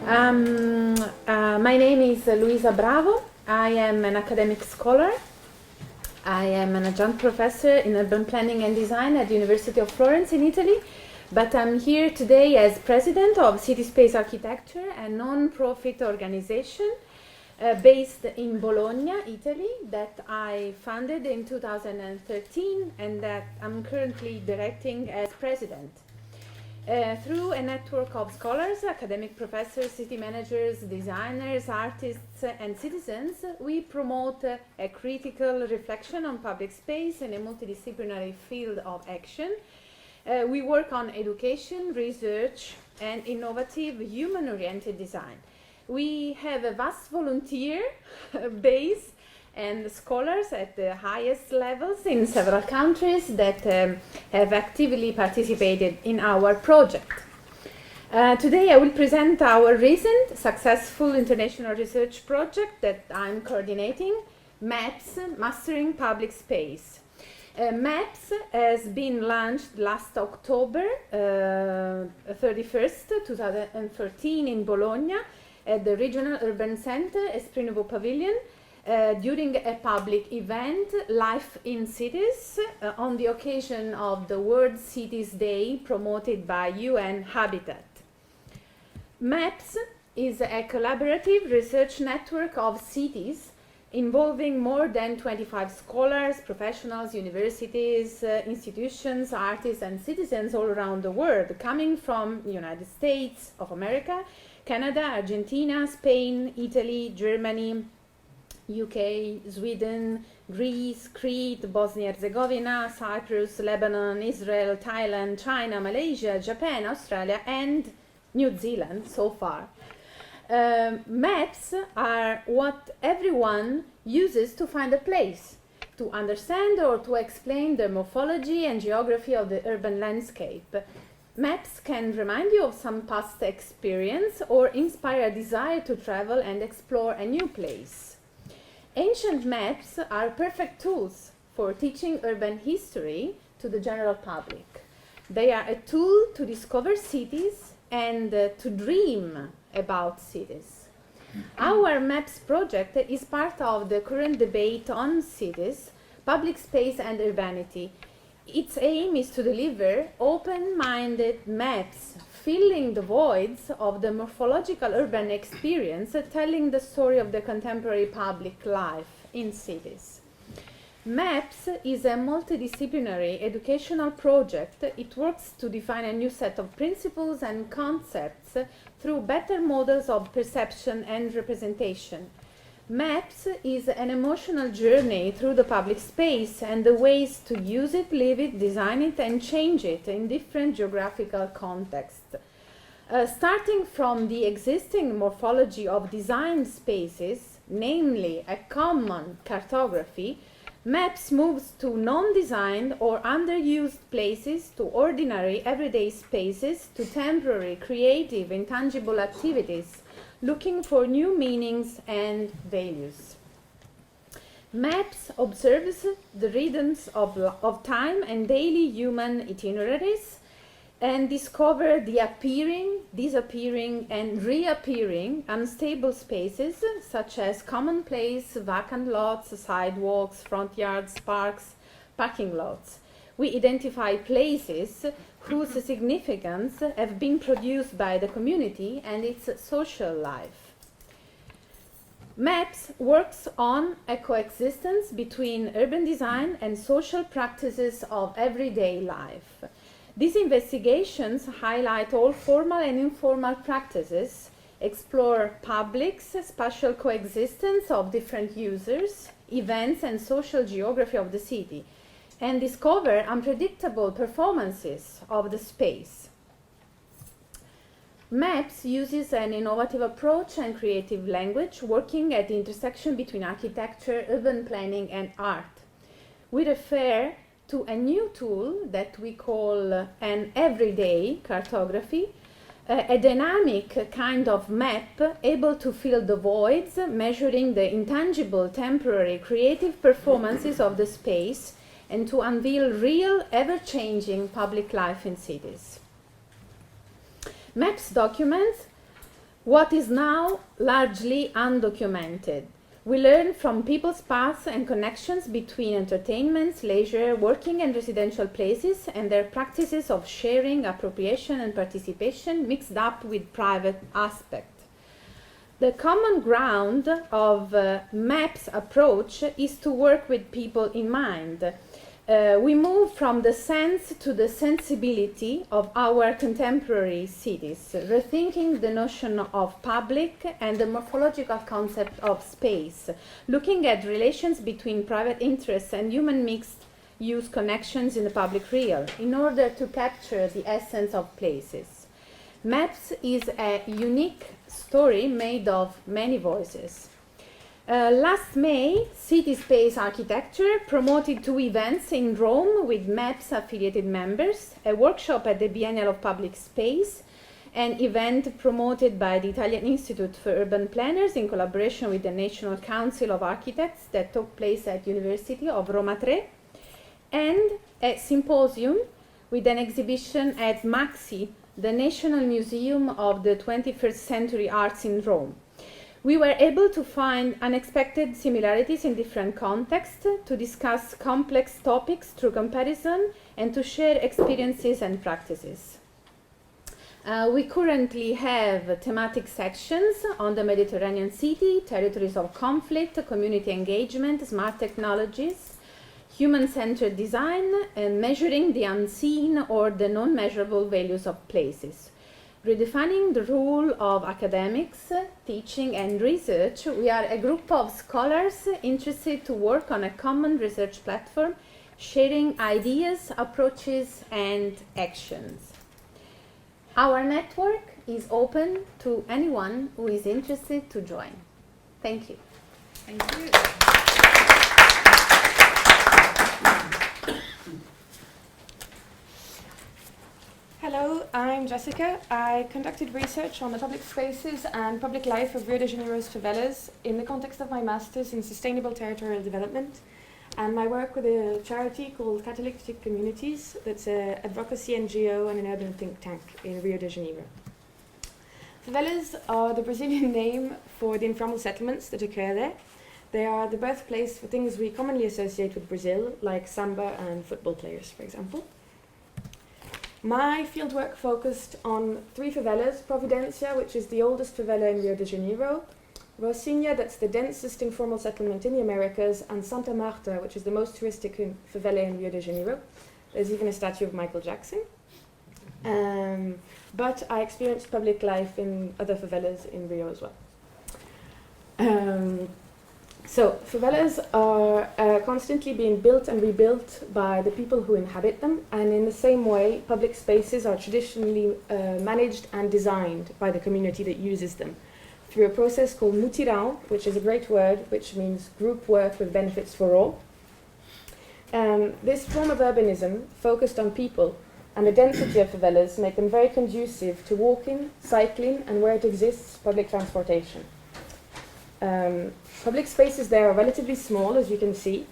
My name is Luiza Bravo. I am an academic scholar. I am an adjunct professor in urban planning and design at the University of Florence in Italy. But I'm here today as president of City Space Architecture, a non-profit organization based in Bologna, Italy, that I founded in 2013 and that I'm currently directing as president. Through a network of scholars, academic professors, city managers, designers, artists, and citizens, we promote a critical reflection on public space in a multidisciplinary field of action. We work on education, research, and innovative human-oriented design. We have a vast volunteer base and scholars at the highest levels in several countries that have actively participated in our project. Today I will present our recent successful international research project that I'm coordinating, MAPS, Mastering Public Space. MAPS has been launched last October 31st, 2013 in Bologna at the Regional Urban Center Esprit Nouveau Pavilion during a public event, Life in Cities, on the occasion of the World Cities Day promoted by UN Habitat. MAPS is a collaborative research network of cities involving more than 25 scholars, professionals, universities, institutions, artists, and citizens all around the world, coming from the United States of America, Canada, Argentina, Spain, Italy, Germany, UK, Sweden, Greece, Crete, Bosnia-Herzegovina, Cyprus, Lebanon, Israel, Thailand, China, Malaysia, Japan, Australia, and New Zealand so far. Maps are what everyone uses to find a place, to understand or to explain the morphology and geography of the urban landscape. Maps can remind you of some past experience or inspire a desire to travel and explore a new place. Ancient maps are perfect tools for teaching urban history to the general public. They are a tool to discover cities and to dream about cities. Our MAPS project is part of the current debate on cities, public space and urbanity. Its aim is to deliver open-minded maps filling the voids of the morphological urban experience, telling the story of the contemporary public life in cities. MAPS is a multidisciplinary educational project. It works to define a new set of principles and concepts through better models of perception and representation. MAPS is an emotional journey through the public space and the ways to use it, live it, design it, and change it in different geographical contexts. Starting from the existing morphology of designed spaces, namely a common cartography, MAPS moves to non-designed or underused places, to ordinary everyday spaces, to temporary, creative, intangible activities, looking for new meanings and values. MAPS observes the rhythms of time and daily human itineraries and discover the appearing, disappearing, and reappearing unstable spaces such as commonplace, vacant lots, sidewalks, front yards, parks, parking lots. We identify places whose significance have been produced by the community and its social life. MAPS works on a coexistence between urban design and social practices of everyday life. These investigations highlight all formal and informal practices, explore public's spatial coexistence of different users, events, and social geography of the city, and discover unpredictable performances of the space. MAPS uses an innovative approach and creative language, working at the intersection between architecture, urban planning, and art. We refer to a new tool that we call an everyday cartography, a dynamic kind of map able to fill the voids, measuring the intangible, temporary, creative performances of the space, and to unveil real, ever-changing public life in cities. MAPS documents what is now largely undocumented. We learn from people's paths and connections between entertainments, leisure, working and residential places, and their practices of sharing, appropriation and participation mixed up with private aspects. The common ground of MAP's approach is to work with people in mind. We move from the sense to the sensibility of our contemporary cities, rethinking the notion of public and the morphological concept of space, looking at relations between private interests and human mixed-use connections in the public real, in order to capture the essence of places. Maps is a unique story made of many voices. Last May, City Space Architecture promoted 2 events in Rome with MAP's affiliated members, a workshop at the Biennial of Public Space, an event promoted by the Italian Institute for Urban Planners in collaboration with the National Council of Architects that took place at University of Roma Tre, and a symposium with an exhibition at MAXI, the National Museum of the 21st Century Arts in Rome. We were able to find unexpected similarities in different contexts, to discuss complex topics through comparison, and to share experiences and practices. We currently have thematic sections on the Mediterranean city, territories of conflict, community engagement, smart technologies, human-centered design, and measuring the unseen or the non-measurable values of places. Redefining the role of academics, teaching and research, we are a group of scholars interested to work on a common research platform, sharing ideas, approaches and actions. Our network is open to anyone who is interested to join. Thank you. Thank you. Hello, I'm Jessica. I conducted research on the public spaces and public life of Rio de Janeiro's favelas in the context of my master's in sustainable territorial development and my work with a charity called Catalytic Communities, that's an advocacy NGO and an urban think tank in Rio de Janeiro. Favelas are the Brazilian name for the informal settlements that occur there. They are the birthplace for things we commonly associate with Brazil, like samba and football players, for example. My fieldwork focused on 3 favelas: Providencia, which is the oldest favela in Rio de Janeiro, Rocinha, that's the densest informal settlement in the Americas, and Santa Marta, which is the most touristic favela in Rio de Janeiro. There's even a statue of Michael Jackson. But I experienced public life in other favelas in Rio as well. So favelas are constantly being built and rebuilt by the people who inhabit them, and in the same way, public spaces are traditionally managed and designed by the community that uses them through a process called mutirão, which is a great word, which means group work with benefits for all. This form of urbanism, focused on people, and the density of favelas make them very conducive to walking, cycling, and where it exists, public transportation. Public spaces there are relatively small, as you can see,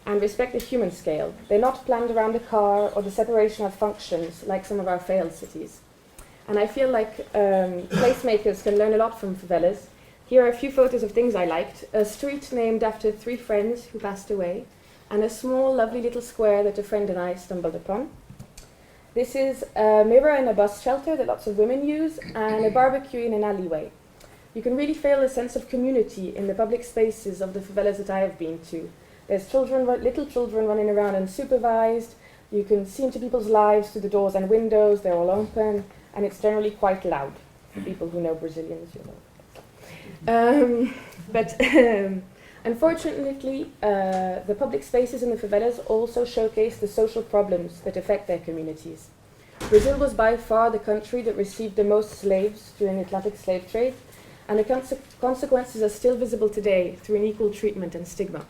and respect the human scale. They're not planned around a car or the separation of functions like some of our failed cities. And I feel like placemakers can learn a lot from favelas. Here are a few photos of things I liked: a street named after 3 friends who passed away, and a small, lovely little square that a friend and I stumbled upon. This is a mirror in a bus shelter that lots of women use, and a barbecue in an alleyway. You can really feel a sense of community in the public spaces of the favelas that I have been to. There's children, little children running around unsupervised. You can see into people's lives through the doors and windows. They're all open, and it's generally quite loud for people who know Brazilians, you know. Unfortunately, the public spaces in the favelas also showcase the social problems that affect their communities. Brazil was by far the country that received the most slaves during the Atlantic slave trade, and the consequences are still visible today through unequal treatment and stigma.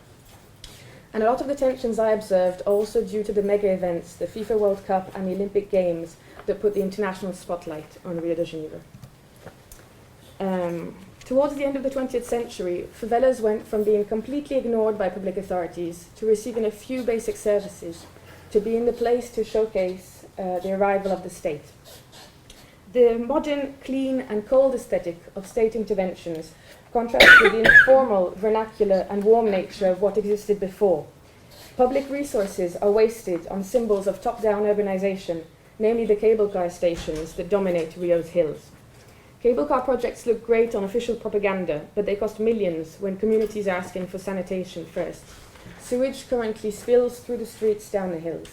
And a lot of the tensions I observed are also due to the mega events, the FIFA World Cup and the Olympic Games, that put the international spotlight on Rio de Janeiro. Towards the end of the 20th century, favelas went from being completely ignored by public authorities to receiving a few basic services, to being the place to showcase the arrival of the state. The modern, clean and cold aesthetic of state interventions contrasts with the informal, vernacular and warm nature of what existed before. Public resources are wasted on symbols of top-down urbanization, namely the cable car stations that dominate Rio's hills. Cable car projects look great on official propaganda, but they cost millions when communities are asking for sanitation first. Sewage currently spills through the streets down the hills.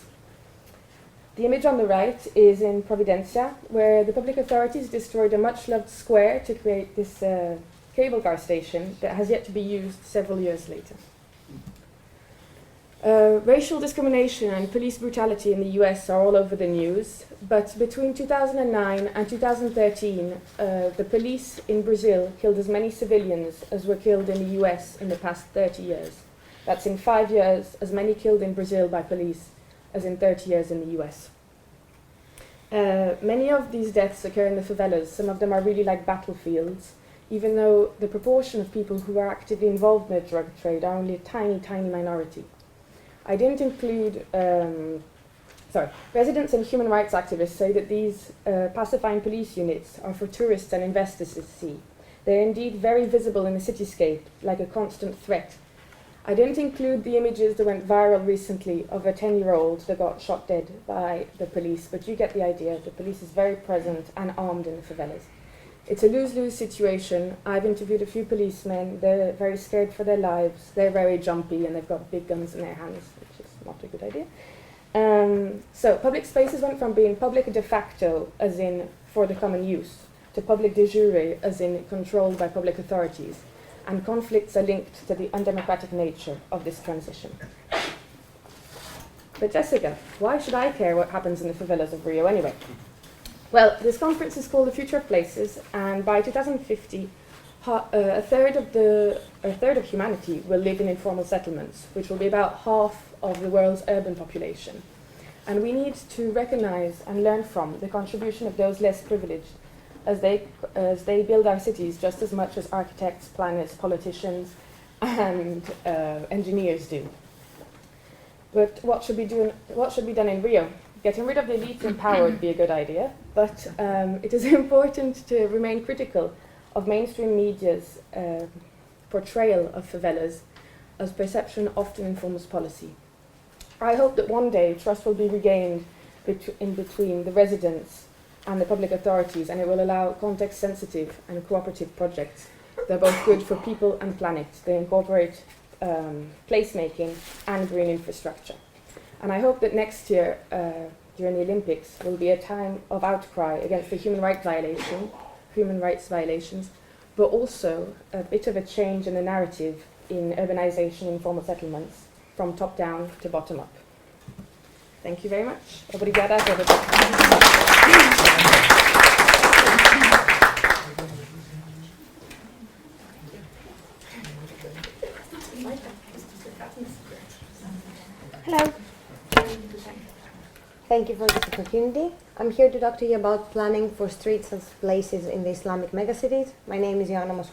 The image on the right is in Providencia, where the public authorities destroyed a much-loved square to create this cable car station that has yet to be used several years later. Racial discrimination and police brutality in the US are all over the news, but between 2009 and 2013, the police in Brazil killed as many civilians as were killed in the US in the past 30 years. That's in 5 years, as many killed in Brazil by police as in 30 years in the US. Many of these deaths occur in the favelas. Some of them are really like battlefields, even though the proportion of people who are actively involved in the drug trade are only a tiny, tiny minority. I didn't include, residents and human rights activists say that these pacifying police units are for tourists and investors to see. They're indeed very visible in the cityscape, like a constant threat. I didn't include the images that went viral recently of a 10-year-old that got shot dead by the police, but you get the idea. The police is very present and armed in the favelas. It's a lose-lose situation. I've interviewed a few policemen. They're very scared for their lives. They're very jumpy and they've got big guns in their hands, which is not a good idea. So public spaces went from being public de facto, as in for the common use, to public de jure, as in controlled by public authorities. And conflicts are linked to the undemocratic nature of this transition. But Jessica, why should I care what happens in the favelas of Rio anyway? Well, this conference is called The Future of Places, and by 2050, a third of humanity will live in informal settlements, which will be about half of the world's urban population. And we need to recognize and learn from the contribution of those less privileged as they build our cities just as much as architects, planners, politicians, and engineers do. But what should be done in Rio? Getting rid of the elites in power would be a good idea, but it is important to remain critical of mainstream media's portrayal of favelas, as perception often informs policy. I hope that one day trust will be regained in between the residents and the public authorities, and it will allow context-sensitive and cooperative projects. They're both good for people and planet. They incorporate placemaking and green infrastructure. And I hope that next year, during the Olympics, will be a time of outcry against the human rights violations, but also a bit of a change in the narrative in urbanization and informal settlements, from top down to bottom up. Thank you very much. Obrigada. Hello. Thank you for this opportunity. I'm here to talk to you about planning for streets and places in the Islamic megacities. My name is Jana.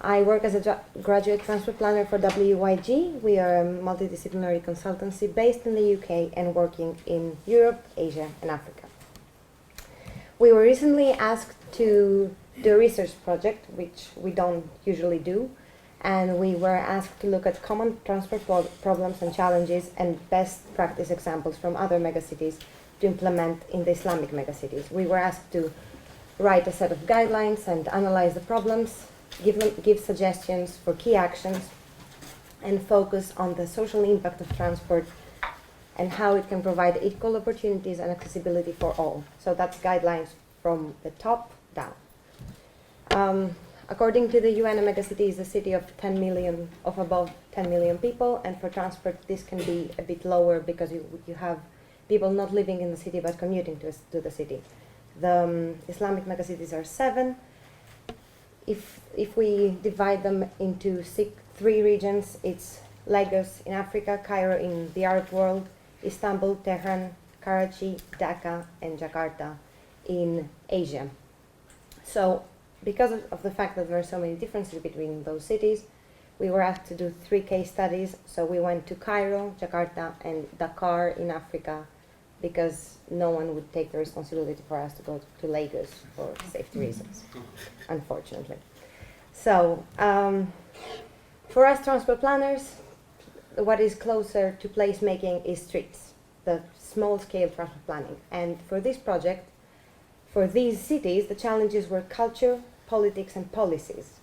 I work as a graduate transport planner for WYG. We are a multidisciplinary consultancy based in the UK and working in Europe, Asia, and Africa. We were recently asked to do a research project, which we don't usually do, and we were asked to look at common transport problems and challenges and best practice examples from other megacities to implement in the Islamic megacities. We were asked to write a set of guidelines and analyze the problems, give suggestions for key actions, and focus on the social impact of transport and how it can provide equal opportunities and accessibility for all. So that's guidelines from the top down. According to the UN, a megacity is a city of above 10 million people, and for transport this can be a bit lower because you have people not living in the city but commuting to the city. The Islamic megacities are 7. If we divide them into 3 regions, it's Lagos in Africa, Cairo in the Arab world, Istanbul, Tehran, Karachi, Dhaka, and Jakarta in Asia. So, because of the fact that there are so many differences between those cities, we were asked to do 3 case studies. So we went to Cairo, Jakarta, and Dakar in Africa because no one would take the responsibility for us to go to Lagos for safety reasons, unfortunately. So, for us transport planners, what is closer to placemaking is streets, the small-scale transport planning. And for this project, for these cities, the challenges were culture, politics, and policies.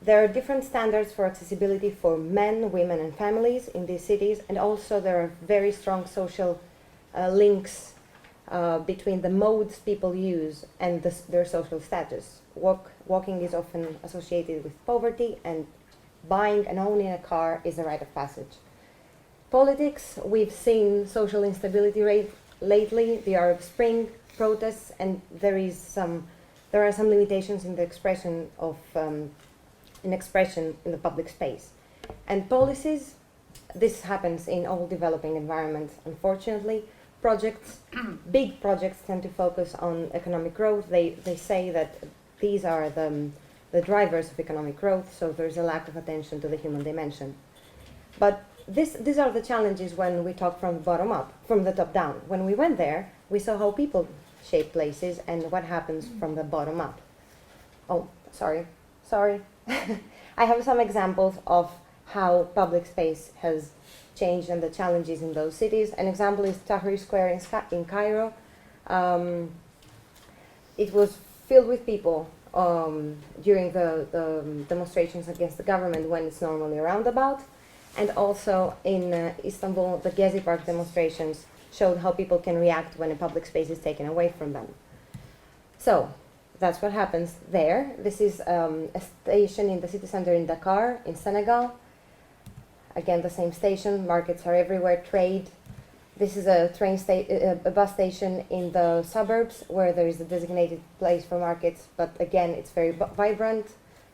There are different standards for accessibility for men, women, and families in these cities, and also there are very strong social links between the modes people use and their social status. Walking is often associated with poverty, and buying and owning a car is a rite of passage. Politics, we've seen social instability lately, the Arab Spring protests, and there are some limitations in the expression of in the public space. And policies, this happens in all developing environments, unfortunately. Big projects tend to focus on economic growth. They say that these are the drivers of economic growth, so there's a lack of attention to the human dimension. But these are the challenges when we talk from the bottom up, from the top down. When we went there, we saw how people shape places and what happens from the bottom up. Oh, sorry. I have some examples of how public space has changed and the challenges in those cities. An example is Tahrir Square in Cairo. It was filled with people during the demonstrations against the government when it's normally a roundabout. And also in Istanbul, the Gezi Park demonstrations showed how people can react when a public space is taken away from them. So that's what happens there. This is a station in the city center in Dakar, in Senegal. Again, the same station, markets are everywhere, trade. This is a bus station in the suburbs where there is a designated place for markets, but again, it's very vibrant.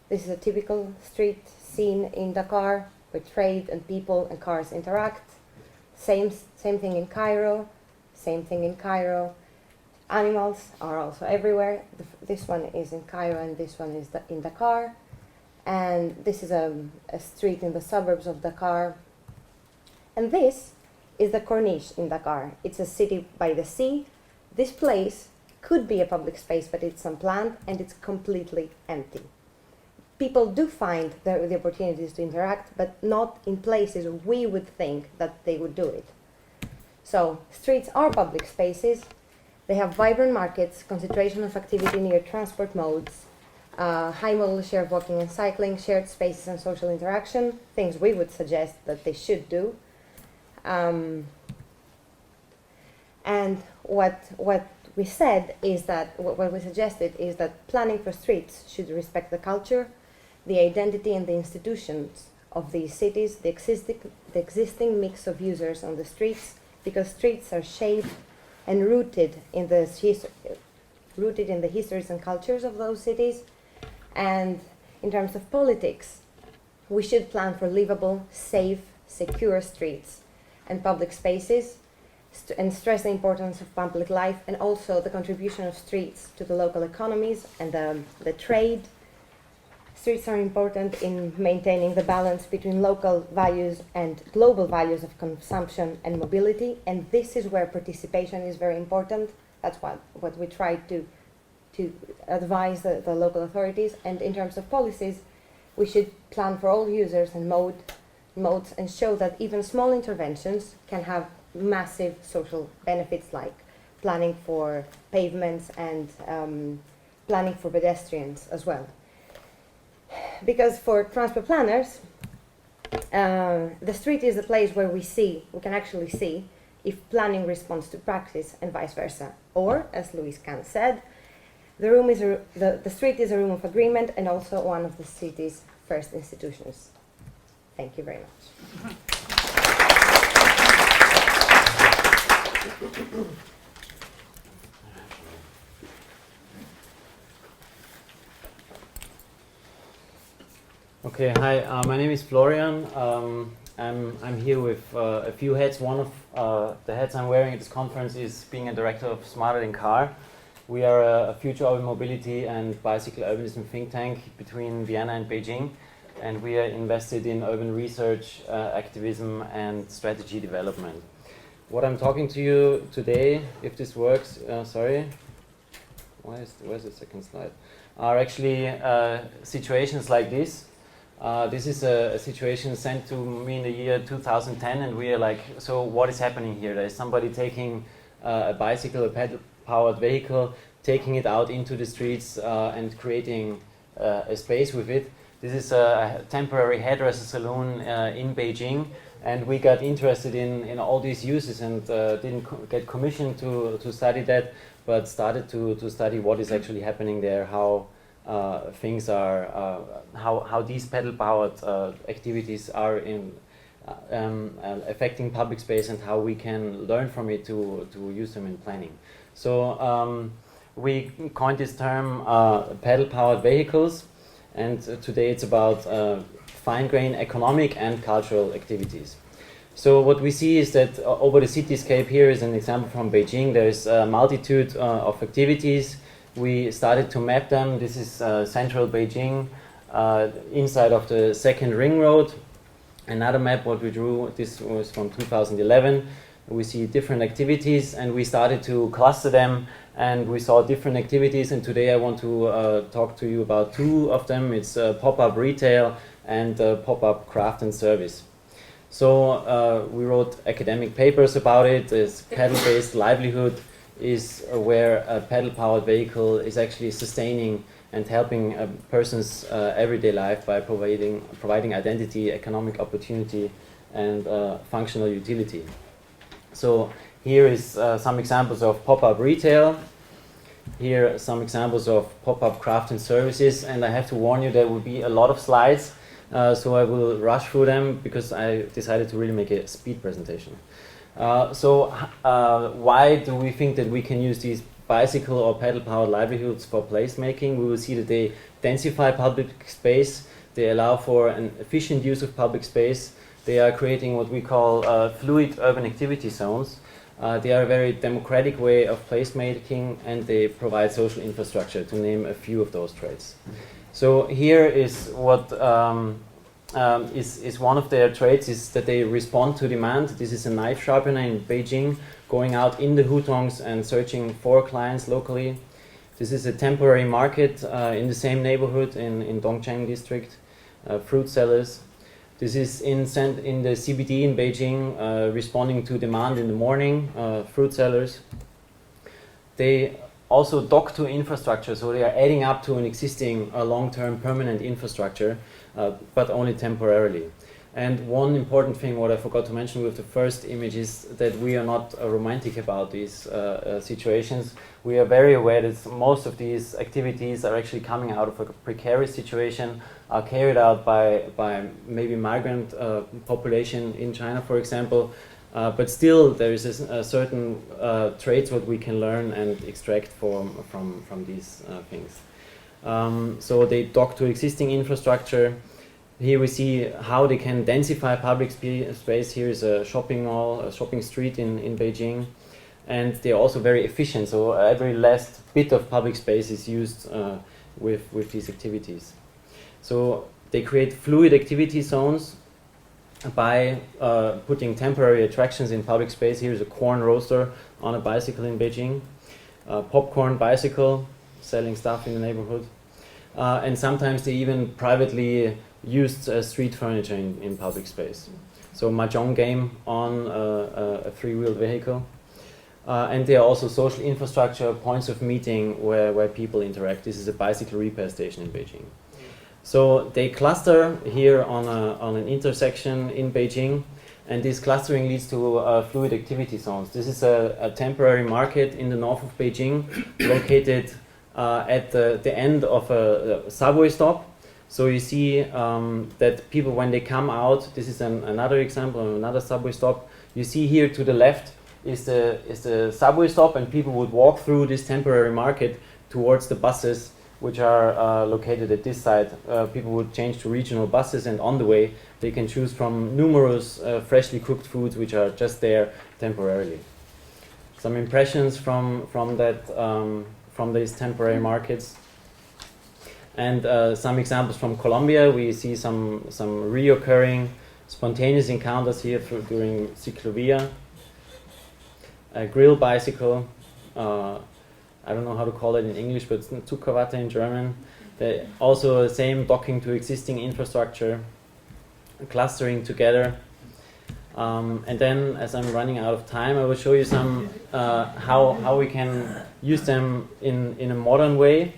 This is a typical street scene in Dakar where trade and people and cars interact. Same thing in Cairo, Animals are also everywhere. This one is in Cairo and this one is in Dakar. And this is a street in the suburbs of Dakar. And this is the Corniche in Dakar. It's a city by the sea. This place could be a public space, but it's unplanned and it's completely empty. People do find the opportunities to interact, but not in places we would think that they would do it. So streets are public spaces. They have vibrant markets, concentration of activity near transport modes, high modal share of walking and cycling, shared spaces and social interaction, things we would suggest that they should do. And what we said is that, what we suggested is that planning for streets should respect the culture, the identity and the institutions of these cities, the existing mix of users on the streets, because streets are shaped and rooted in the histories and cultures of those cities. And in terms of politics, we should plan for livable, safe, secure streets and public spaces, and stress the importance of public life and also the contribution of streets to the local economies and the trade. Streets are important in maintaining the balance between local values and global values of consumption and mobility, and this is where participation is very important. That's what we try to advise the local authorities. And in terms of policies, we should plan for all users and modes and show that even small interventions can have massive social benefits, like planning for pavements and planning for pedestrians as well. Because for transport planners, the street is a place where we can actually see if planning responds to practice and vice versa. Or, as Louis Kahn said, the street is a room of agreement and also one of the city's first institutions. Thank you very much. Okay, hi, my name is Florian. I'm here with a few hats. One of the hats I'm wearing at this conference is being a director of Smarter Than Car. We are a future urban mobility and bicycle urbanism think tank between Vienna and Beijing, and we are invested in urban research, activism and strategy development. what I'm talking to you today, if this works, sorry, where's the second slide, are actually situations like this. This is a situation sent to me in the year 2010, and we are like, so what is happening here? There's somebody taking a bicycle, a pedal-powered vehicle, taking it out into the streets and creating a space with it. This is a temporary hairdresser salon in Beijing, and we got interested in all these uses and didn't get commissioned to study that, but started to study what is actually happening there, how things are, how these pedal-powered activities are affecting public space and how we can learn from it to use them in planning. So we coined this term pedal-powered vehicles, and today it's about fine-grained economic and cultural activities. So what we see is that over the cityscape, here is an example from Beijing. There's a multitude of activities. We started to map them. This is central Beijing, inside of the second ring road. Another map what we drew, this was from 2011. We see different activities, and we started to cluster them, and we saw different activities, and today I want to talk to you about two of them. It's pop-up retail and pop-up craft and service. So we wrote academic papers about it. This pedal-based livelihood is where a pedal-powered vehicle is actually sustaining and helping a person's everyday life by providing identity, economic opportunity, and functional utility. So here is some examples of pop-up retail. Here are some examples of pop-up craft and services, and I have to warn you there will be a lot of slides, so I will rush through them because I decided to really make a speed presentation. So why do we think that we can use these bicycle or pedal-powered livelihoods for placemaking? We will see that they densify public space, they allow for an efficient use of public space, they are creating what we call fluid urban activity zones. They are a very democratic way of placemaking, and they provide social infrastructure, to name a few of those traits. So here is what is one of their traits, is that they respond to demand. This is a knife sharpener in Beijing, going out in the hutongs and searching for clients locally. This is a temporary market in the same neighborhood in Dongcheng district, fruit sellers. This is in the CBD in Beijing, responding to demand in the morning, fruit sellers. They also dock to infrastructure, so they are adding up to an existing long-term permanent infrastructure, but only temporarily. And one important thing, what I forgot to mention with the first image, is that we are not romantic about these situations. We are very aware that most of these activities are actually coming out of a precarious situation, are carried out by maybe migrant population in China, for example. But still, there is a certain traits what we can learn and extract from these things. So they dock to existing infrastructure. Here we see how they can densify public space. Here is a shopping mall, a shopping street in Beijing. And they're also very efficient, so every last bit of public space is used with these activities. So they create fluid activity zones by putting temporary attractions in public space. Here's a corn roaster on a bicycle in Beijing, popcorn bicycle selling stuff in the neighborhood, and sometimes they even privately used street furniture in public space. So mahjong game on a three-wheeled vehicle. And there are also social infrastructure, points of meeting where people interact. This is a bicycle repair station in Beijing. So they cluster here on an intersection in Beijing, and this clustering leads to fluid activity zones. This is a temporary market in the north of Beijing, located at the end of a subway stop. So you see that people, when they come out, this is another example of another subway stop. You see here to the left is the subway stop, and people would walk through this temporary market towards the buses, which are located at this side. People would change to regional buses, and on the way they can choose from numerous freshly cooked foods which are just there temporarily. Some impressions from these temporary markets, and some examples from Colombia. We see some reoccurring spontaneous encounters here during Ciclovia. a grill bicycle. I don't know how to call it in English, but it's Zugkrawatte in German. Also the same docking to existing infrastructure, clustering together. And then, as I'm running out of time, I will show you some how we can use them in a modern way.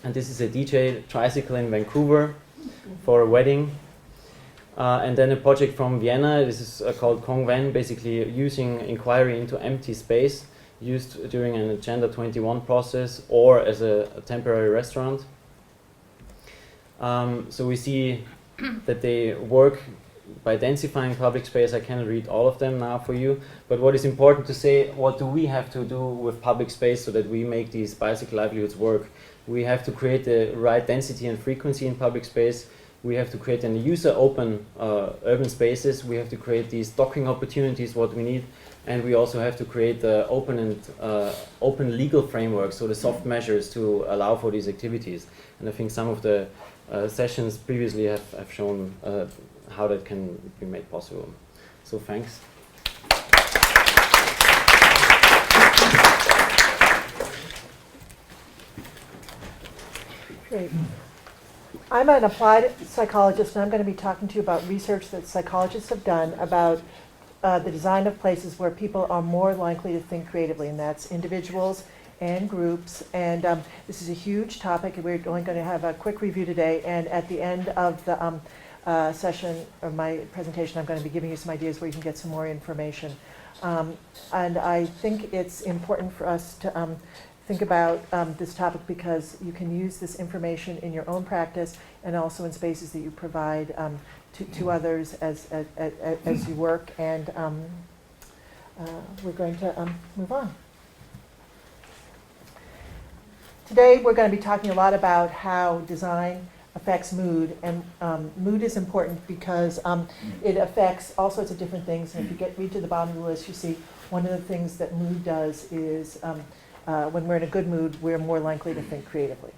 And this is a DJ tricycle in Vancouver for a wedding. And then a project from Vienna. This is called Kongwen, basically using inquiry into empty space, used during an Agenda 21 process or as a temporary restaurant. So we see that they work by densifying public space. I cannot read all of them now for you, but what is important to say, what do we have to do with public space so that we make these bicycle livelihoods work? We have to create the right density and frequency in public space. We have to create user-open urban spaces. We have to create these docking opportunities, what we need, and we also have to create the open legal framework, so the soft measures to allow for these activities. And I think some of the sessions previously have shown how that can be made possible. So thanks. Great. I'm an applied psychologist, and I'm going to be talking to you about research that psychologists have done about the design of places where people are more likely to think creatively, and that's individuals and groups. And this is a huge topic, and we're only going to have a quick review today. And at the end of the session of my presentation, I'm going to be giving you some ideas where you can get some more information. And I think it's important for us to think about this topic because you can use this information in your own practice and also in spaces that you provide to others as you work. And we're going to move on. Today we're going to be talking a lot about how design affects mood, and mood is important because it affects all sorts of different things. And if you read to the bottom of the list, you see one of the things that mood does is when we're in a good mood, we're more likely to think creatively.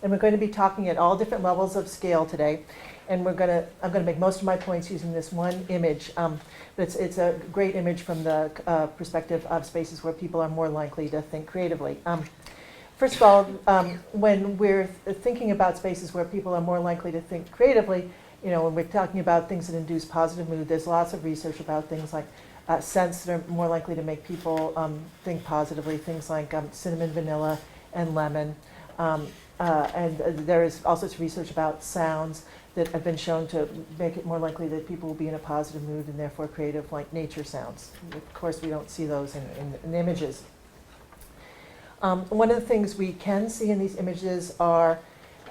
And we're going to be talking at all different levels of scale today. And I'm going to make most of my points using this one image. But it's a great image from the perspective of spaces where people are more likely to think creatively. First of all, when we're thinking about spaces where people are more likely to think creatively, when we're talking about things that induce positive mood, there's lots of research about things like scents that are more likely to make people think positively, things like cinnamon, vanilla, and lemon. And there is all sorts of research about sounds that have been shown to make it more likely that people will be in a positive mood and therefore creative, like nature sounds. Of course, we don't see those in images. One of the things we can see in these images are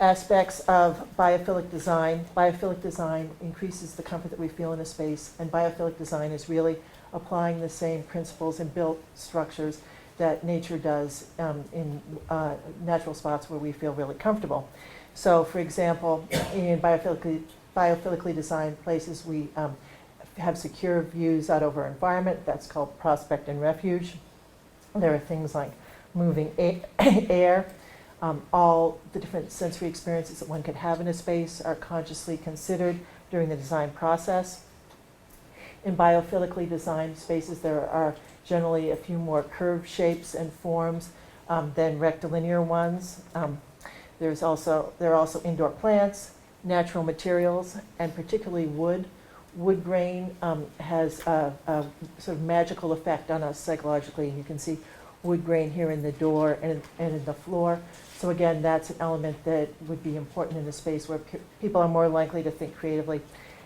aspects of biophilic design. Biophilic design increases the comfort that we feel in a space, and biophilic design is really applying the same principles in built structures that nature does in natural spots where we feel really comfortable. So, for example, in biophilically designed places, we have secure views out over our environment. That's called prospect and refuge. There are things like moving air. All the different sensory experiences that one could have in a space are consciously considered during the design process. In biophilically designed spaces, there are generally a few more curved shapes and forms than rectilinear ones. There are also indoor plants, natural materials, and particularly wood. Wood grain has a sort of magical effect on us psychologically. You can see wood grain here in the door and in the floor. So again, that's an element that would be important in a space where people are more likely to think creatively.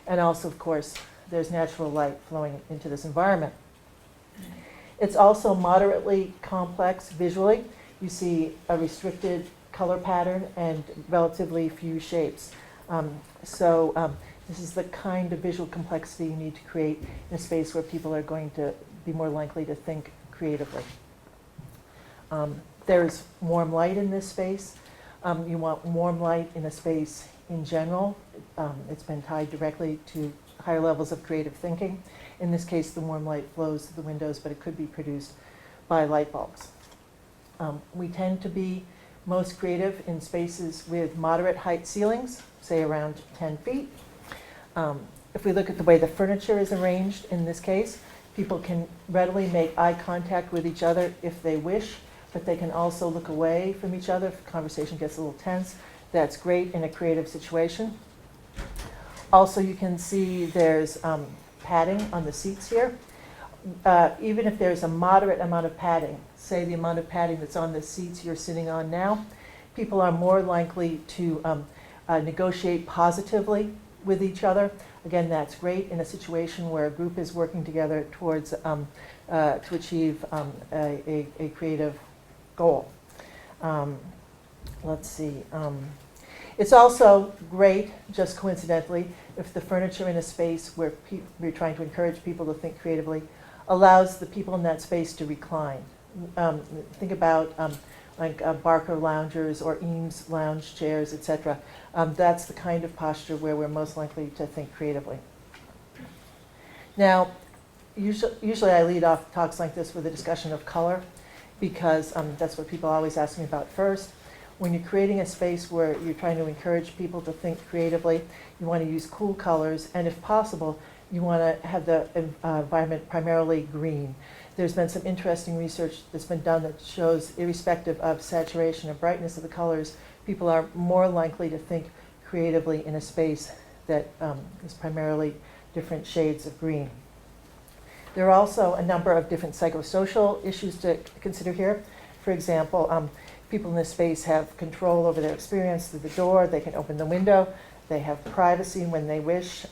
And also, of course, there's natural light flowing into this environment. It's also moderately complex visually. You see a restricted color pattern and relatively few shapes. This is the kind of visual complexity you need to create in a space where people are going to be more likely to think creatively. There's warm light in this space. You want warm light in a space in general. It's been tied directly to higher levels of creative thinking. In this case, the warm light flows through the windows, but it could be produced by light bulbs. We tend to be most creative in spaces with moderate height ceilings, say around 10 feet. If we look at the way the furniture is arranged in this case, People can readily make eye contact with each other if they wish, but they can also look away from each other if the conversation gets a little tense. That's great in a creative situation. Also, you can see there's padding on the seats here. Even if there's a moderate amount of padding, say the amount of padding that's on the seats you're sitting on now, people are more likely to negotiate positively with each other. Again, that's great in a situation where a group is working together towards to achieve a creative goal. Let's see. It's also great, just coincidentally, if the furniture in a space where we're trying to encourage people to think creatively allows the people in that space to recline. Think about like Barker loungers or Eames lounge chairs, etc. That's the kind of posture where we're most likely to think creatively. Now, usually I lead off talks like this with a discussion of color because that's what people always ask me about first. When you're creating a space where you're trying to encourage people to think creatively, you want to use cool colors, and if possible, you want to have the environment primarily green. There's been some interesting research that's been done that shows, irrespective of saturation or brightness of the colors, people are more likely to think creatively in a space that is primarily different shades of green. There are also a number of different psychosocial issues to consider here. For example, people in this space have control over their experience through the door. They can open the window. They have privacy when they wish.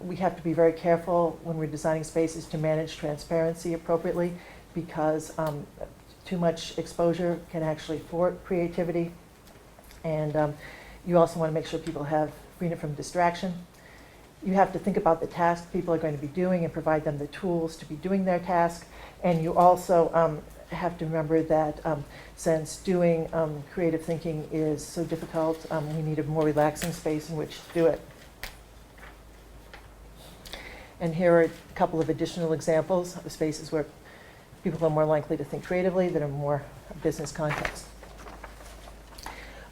We have to be very careful when we're designing spaces to manage transparency appropriately because too much exposure can actually thwart creativity. And you also want to make sure people have freedom from distraction. You have to think about the task people are going to be doing and provide them the tools to be doing their task. And you also have to remember that since doing creative thinking is so difficult, we need a more relaxing space in which to do it. And here are a couple of additional examples of spaces where people are more likely to think creatively that are more business context.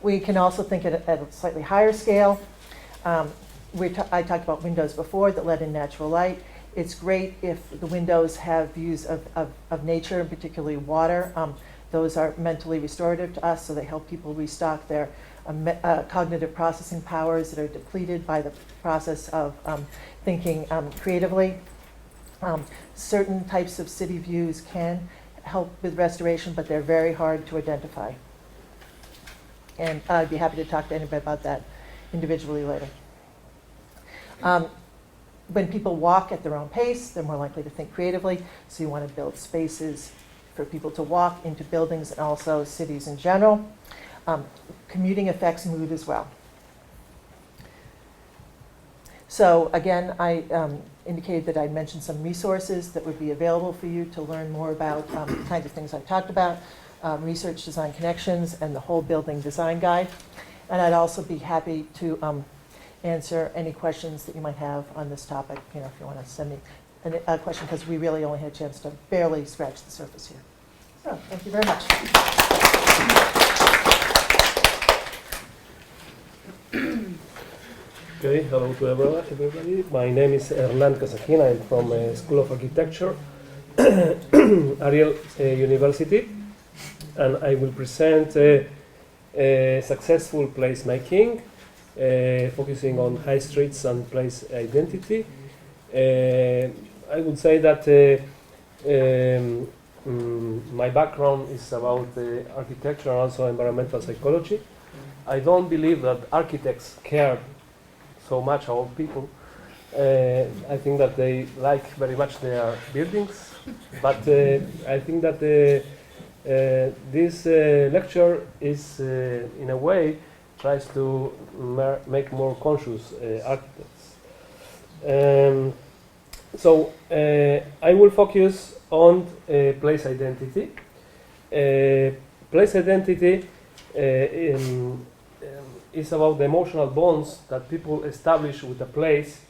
We can also think at a slightly higher scale. I talked about windows before that let in natural light. It's great if the windows have views of nature, and particularly water. Those are mentally restorative to us, so they help people restock their cognitive processing powers that are depleted by the process of thinking creatively. Certain types of city views can help with restoration, but they're very hard to identify. And I'd be happy to talk to anybody about that individually later. When people walk at their own pace, they're more likely to think creatively, so you want to build spaces for people to walk into buildings and also cities in general. Commuting affects mood as well. So again, I indicated that I'd mentioned some resources that would be available for you to learn more about the kinds of things I've talked about, Research Design Connections and the whole building design guide. And I'd also be happy to answer any questions that you might have on this topic, if you want to send me a question, because we really only had a chance to barely scratch the surface here. So, thank you very much. Okay, hello to everybody. My name is Hernan Casaquin. I'm from School of Architecture, Ariel University, and I will present successful placemaking, focusing on high streets and place identity. I would say that my background is about architecture and also environmental psychology. I don't believe that architects care so much about people. I think that they like very much their buildings, but I think that this lecture is, in a way, tries to make more conscious architects. So I will focus on place identity. Place identity is about the emotional bonds that people establish with a place,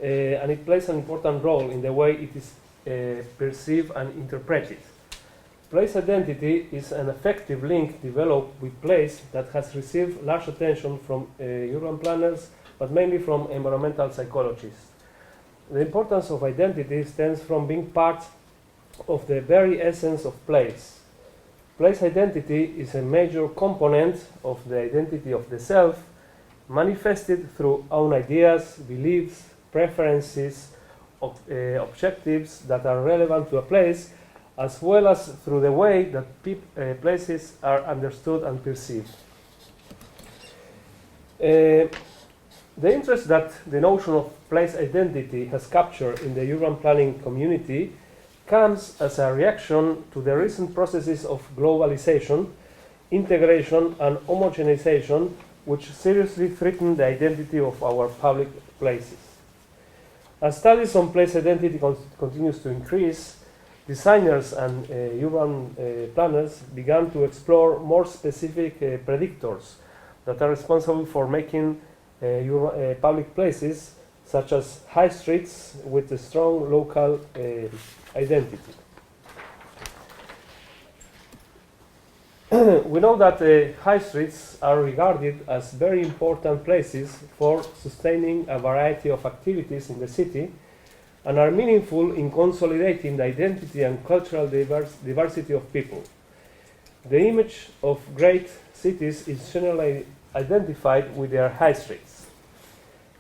and it plays an important role in the way it is perceived and interpreted. Place identity is an effective link developed with place that has received large attention from urban planners, but mainly from environmental psychologists. the importance of identity stems from being part of the very essence of place. Place identity is a major component of the identity of the self, manifested through own ideas, beliefs, preferences, objectives that are relevant to a place, as well as through the way that places are understood and perceived. The interest that the notion of place identity has captured in the urban planning community comes as a reaction to the recent processes of globalization, integration, and homogenization, which seriously threaten the identity of our public places. As studies on place identity continues to increase, designers and urban planners began to explore more specific predictors that are responsible for making public places, such as high streets, with a strong local identity. We know that high streets are regarded as very important places for sustaining a variety of activities in the city and are meaningful in consolidating the identity and cultural diversity of people. The image of great cities is generally identified with their high streets.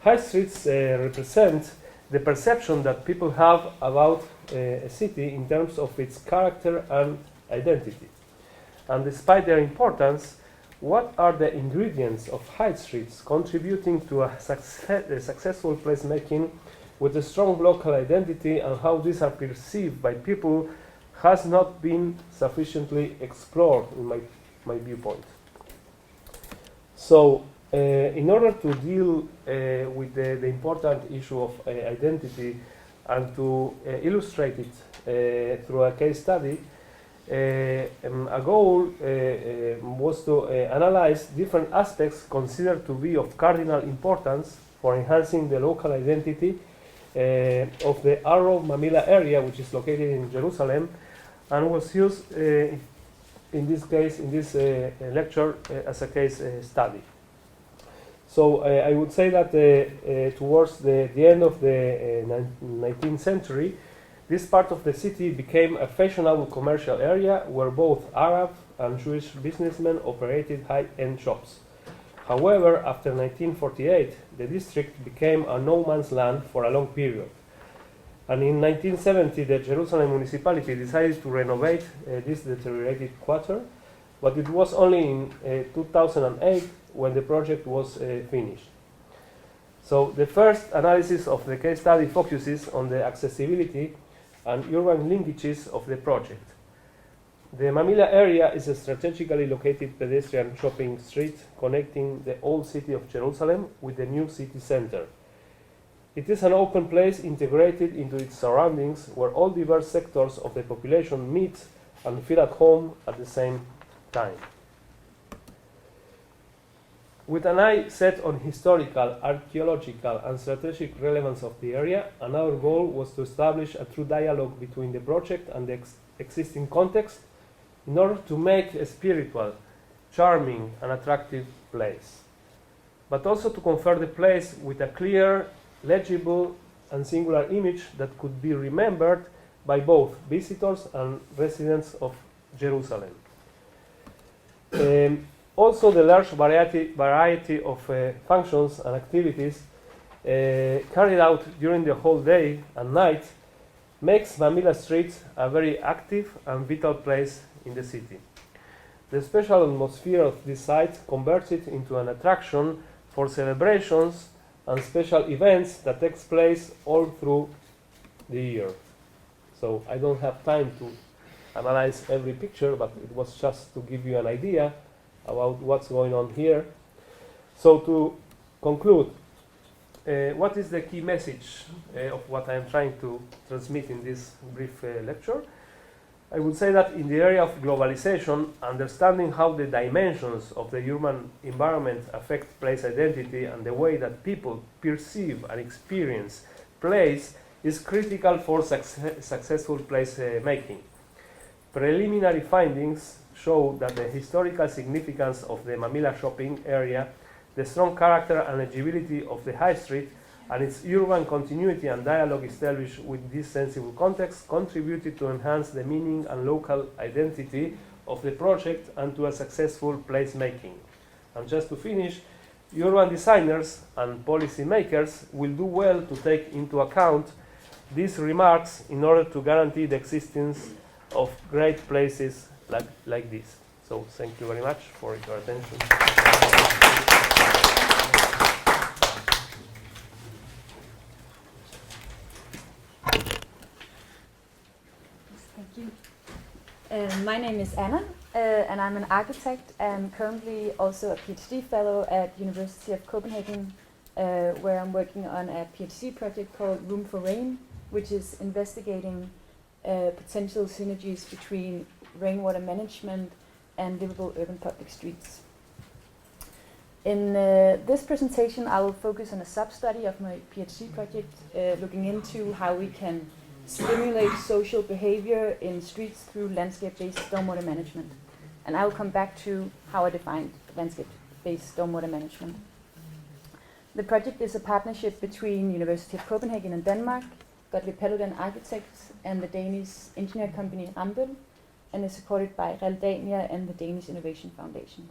High streets represent the perception that people have about a city in terms of its character and identity. And despite their importance, what are the ingredients of high streets contributing to a successful placemaking with a strong local identity, and how these are perceived by people has not been sufficiently explored in my viewpoint. So, in order to deal with the important issue of identity and to illustrate it through a case study, a goal was to analyze different aspects considered to be of cardinal importance for enhancing the local identity of the Arab Mamilla area, which is located in Jerusalem, and was used in this case, in this lecture, as a case study. So I would say that towards the end of the 19th century, this part of the city became a fashionable commercial area where both Arab and Jewish businessmen operated high-end shops. However, after 1948, the district became a no-man's land for a long period. And in 1970, the Jerusalem municipality decided to renovate this deteriorated quarter, but it was only in 2008 when the project was finished. So the first analysis of the case study focuses on the accessibility and urban linkages of the project. The Mamilla area is a strategically located pedestrian shopping street connecting the old city of Jerusalem with the new city center. It is an open place integrated into its surroundings where all diverse sectors of the population meet and feel at home at the same time. With an eye set on historical, archaeological, and strategic relevance of the area, another goal was to establish a true dialogue between the project and the existing context in order to make a spiritual, charming, and attractive place, but also to confer the place with a clear, legible, and singular image that could be remembered by both visitors and residents of Jerusalem. Also, the large variety of functions and activities carried out during the whole day and night makes Mamilla Street a very active and vital place in the city. The special atmosphere of this site converts it into an attraction for celebrations and special events that takes place all through the year. So I don't have time to analyze every picture, but it was just to give you an idea about what's going on here. So to conclude, what is the key message of what I'm trying to transmit in this brief lecture? I would say that in the area of globalization, understanding how the dimensions of the urban environment affect place identity and the way that people perceive and experience place is critical for successful place making. Preliminary findings show that the historical significance of the Mamilla shopping area, the strong character and legibility of the high street, and its urban continuity and dialogue established with this sensible context contributed to enhance the meaning and local identity of the project and to a successful placemaking. And just to finish, urban designers and policymakers will do well to take into account these remarks in order to guarantee the existence of great places like this. So thank you very much for your attention. Thank you. My name is Anna, and I'm an architect and currently also a PhD fellow at University of Copenhagen, where I'm working on a PhD project called Room for Rain, which is investigating potential synergies between rainwater management and livable urban public streets. In this presentation, I will focus on a sub-study of my PhD project, looking into how we can stimulate social behavior in streets through landscape-based stormwater management. And I will come back to how I define landscape-based stormwater management. The project is a partnership between University of Copenhagen in Denmark, Gottlieb Paludan Architects, and the Danish engineer company Rambøll, and is supported by Realdania and the Danish Innovation Foundation.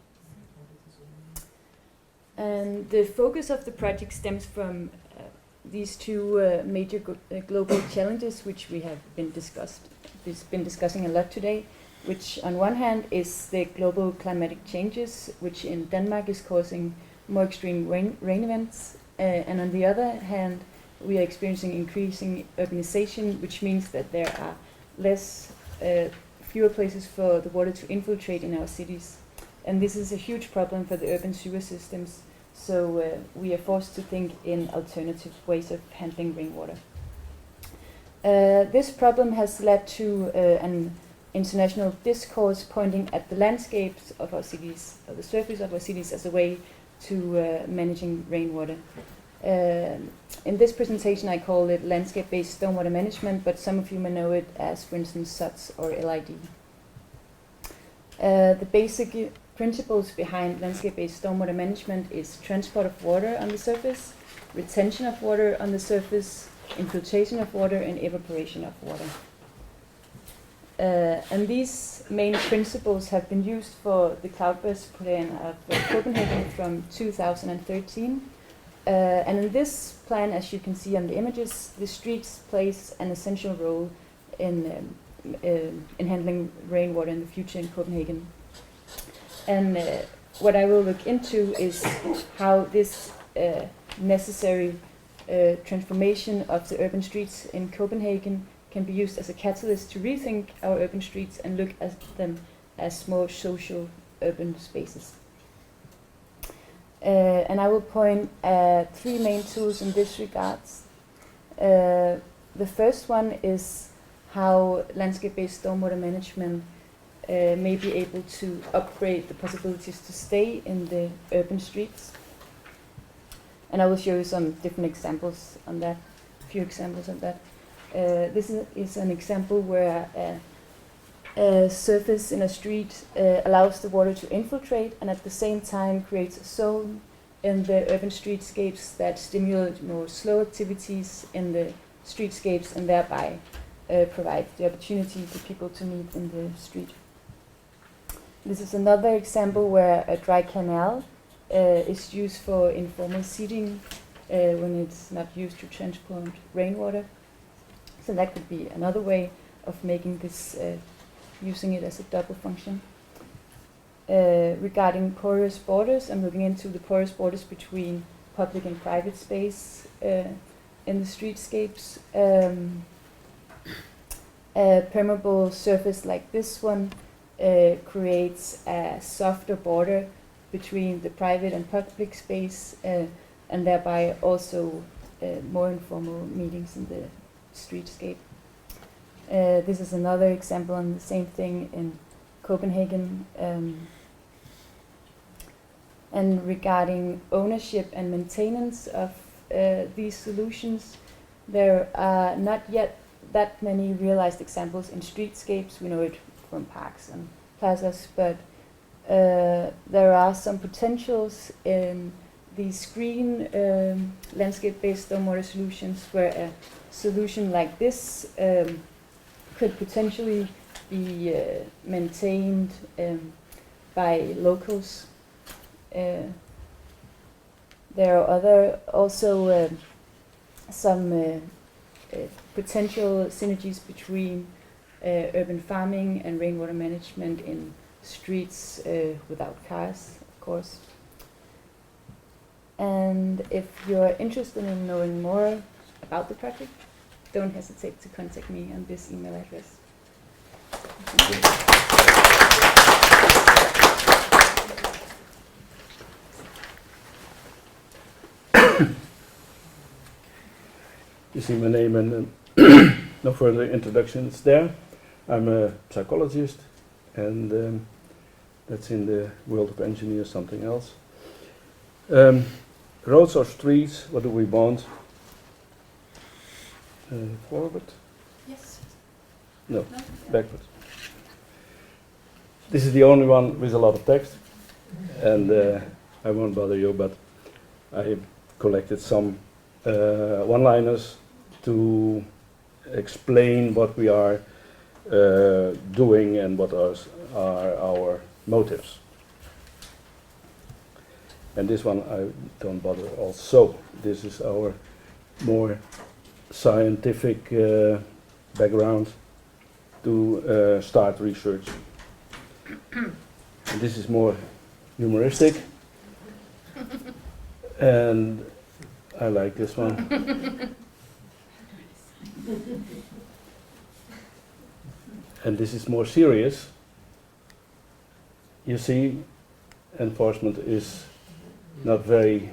And the focus of the project stems from these two major global challenges, which we have been discussing a lot today, which on one hand is the global climatic changes, which in Denmark is causing more extreme rain events, and on the other hand, we are experiencing increasing urbanization, which means that there are fewer places for the water to infiltrate in our cities. And this is a huge problem for the urban sewer systems, so we are forced to think in alternative ways of handling rainwater. This problem has led to an international discourse pointing at the landscapes of our cities, or the surface of our cities, as a way to managing rainwater. In this presentation I call it landscape-based stormwater management, but some of you may know it as, for instance, SUTS or LID. The basic principles behind landscape-based stormwater management is transport of water on the surface, retention of water on the surface, infiltration of water, and evaporation of water. And these main principles have been used for the cloudburst plan of Copenhagen from 2013. And in this plan, as you can see on the images, the streets plays an essential role in handling rainwater in the future in Copenhagen. And what I will look into is how this necessary transformation of the urban streets in Copenhagen can be used as a catalyst to rethink our urban streets and look at them as more social urban spaces. And I will point at three main tools in this regard. The first one is how landscape-based stormwater management may be able to upgrade the possibilities to stay in the urban streets. And I will show you some different examples on that, a few examples of that. This is an example where a surface in a street allows the water to infiltrate and at the same time creates a zone in the urban streetscapes that stimulate more slow activities in the streetscapes and thereby provide the opportunity for people to meet in the street. This is another example where a dry canal is used for informal seating when it's not used to transport rainwater. So that could be another way of making this, using it as a double function. Regarding porous borders, I'm looking into the porous borders between public and private space in the streetscapes. A permeable surface like this one creates a softer border between the private and public space, and thereby also more informal meetings in the streetscape. This is another example on the same thing in Copenhagen. And regarding ownership and maintenance of these solutions, there are not yet that many realized examples in streetscapes. We know it from parks and plazas, but there are some potentials in these green landscape-based stormwater solutions, where a solution like this could potentially be maintained by locals. There are also some potential synergies between urban farming and rainwater management in streets without cars, of course. And if you're interested in knowing more about the project, don't hesitate to contact me on this email address. You see my name and no further introductions there. I'm a psychologist, and that's in the world of engineers, something else. Roads or streets, what do we want? Forward? Yes. No, backward. This is the only one with a lot of text, and I won't bother you, but I collected some one-liners to explain what we are doing and what are our motives. And this one I don't bother also. This is our more scientific background to start research. And this is more humoristic. And I like this one. And this is more serious. You see, enforcement is not very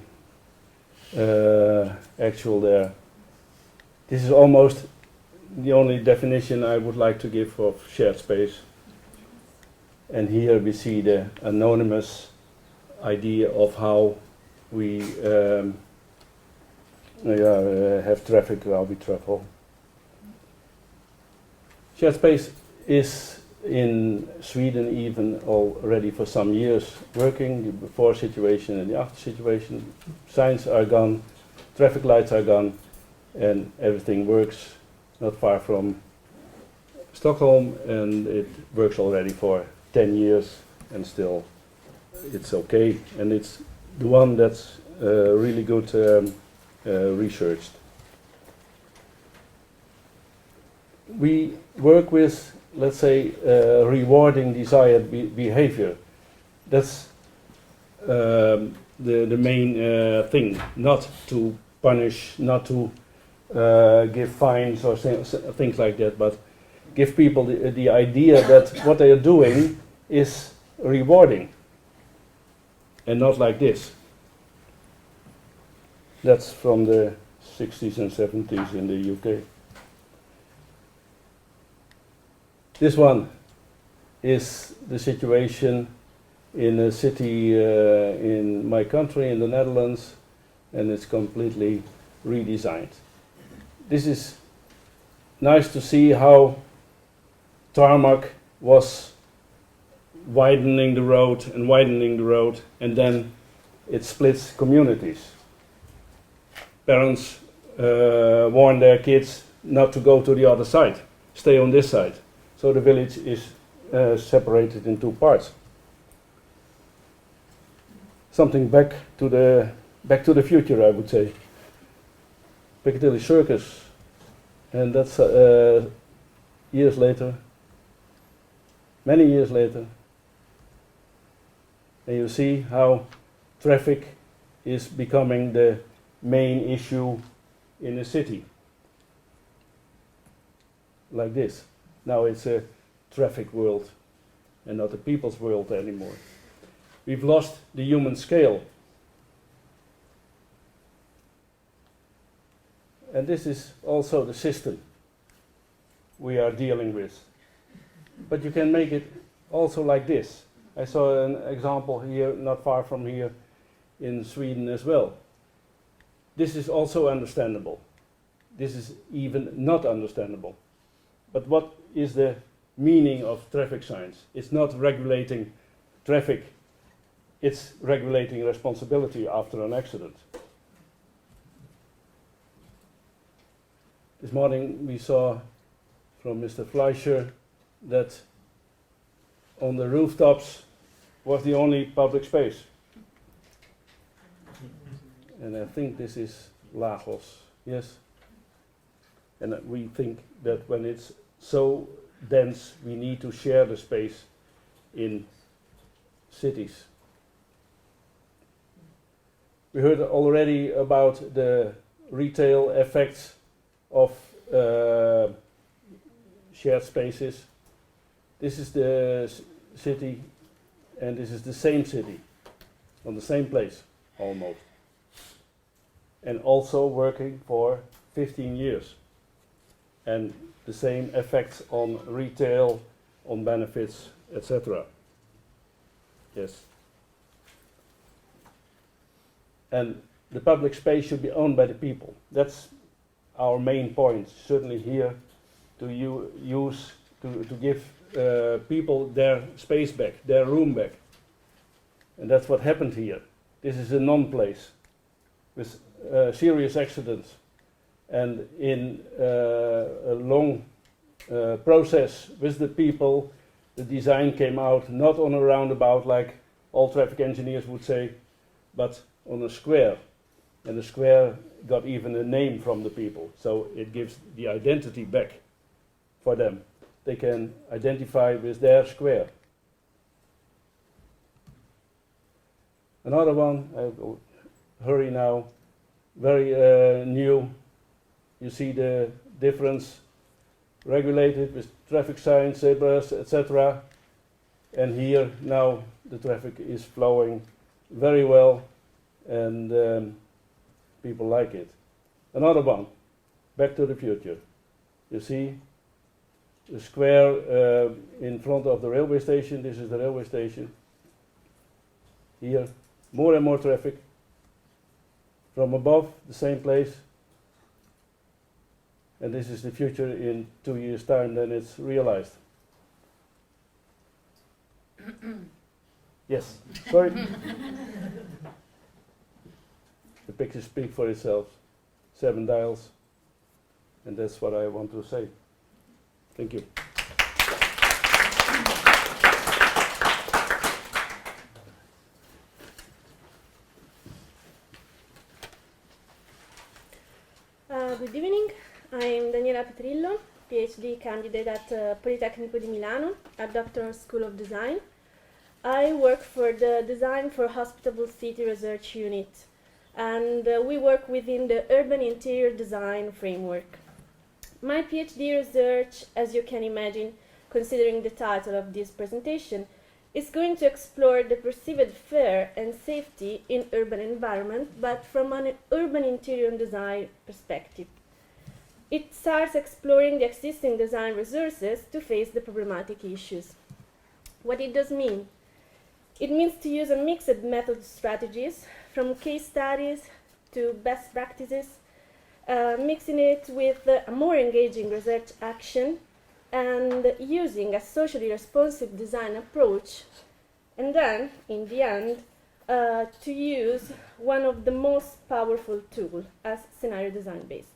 actual there. This is almost the only definition I would like to give of shared space. And here we see the anonymous idea of how we have traffic while we travel. Shared space is in Sweden even already for some years working, the before situation and the after situation. Signs are gone, traffic lights are gone, and everything works not far from Stockholm, and it works already for 10 years and still it's okay, and it's the one that's really good researched. We work with, let's say, rewarding desired behavior. That's the main thing, not to punish, not to give fines or things like that, but give people the idea that what they are doing is rewarding, and not like this. That's from the 60s and 70s in the UK. This one is the situation in a city in my country, in the Netherlands, and it's completely redesigned. This is nice to see how tarmac was widening the road, and then it splits communities. Parents warn their kids not to go to the other side, stay on this side. So the village is separated in two parts. Something back to the future, I would say. Piccadilly Circus, and that's years later, many years later. And you see how traffic is becoming the main issue in a city. Like this. Now it's a traffic world and not a people's world anymore. We've lost the human scale. And this is also the system we are dealing with. But you can make it also like this. I saw an example here, not far from here, in Sweden as well. This is also understandable. This is even not understandable. But what is the meaning of traffic signs? It's not regulating traffic its regulating responsibility after an accident. This morning we saw from Mr. Fleischer that on the rooftops was the only public space. And I think this is Lagos, yes? And we think that when it's so dense, we need to share the space in cities. We heard already about the retail effects of shared spaces. This is the city, and this is the same city, on the same place, almost. And also working for 15 years. And the same effects on retail, on benefits, etc. Yes. And the public space should be owned by the people. That's our main point, certainly here, to give people their space back, their room back. And that's what happened here. This is a non-place with serious accidents. And in a long process with the people, the design came out not on a roundabout like all traffic engineers would say, but on a square. And the square got even a name from the people, so it gives the identity back for them. They can identify with their square. Another one, I will hurry now, very new. You see the difference, regulated with traffic signs, zebras, etc. And here now the traffic is flowing very well, and people like it. Another one, Back to the Future. You see the square in front of the railway station. This is the railway station. Here, more and more traffic. From above, the same place. And this is the future in 2 years' time, then it's realized. Yes, sorry. The picture speaks for itself. 7 dials. And that's what I want to say. Thank you. Good evening. I'm Daniela Petrillo, PhD candidate at Politecnico di Milano at Doctoral School of Design. I work for the Design for Hospitable City Research Unit, and we work within the Urban Interior Design framework. My PhD research, as you can imagine, considering the title of this presentation, is going to explore the perceived fear and safety in urban environment, but from an urban interior design perspective. It starts exploring the existing design resources to face the problematic issues. What it does mean? It means to use a mixed method strategies, from case studies to best practices, mixing it with a more engaging research action, and using a socially responsive design approach, and then, in the end, to use one of the most powerful tools as scenario design based.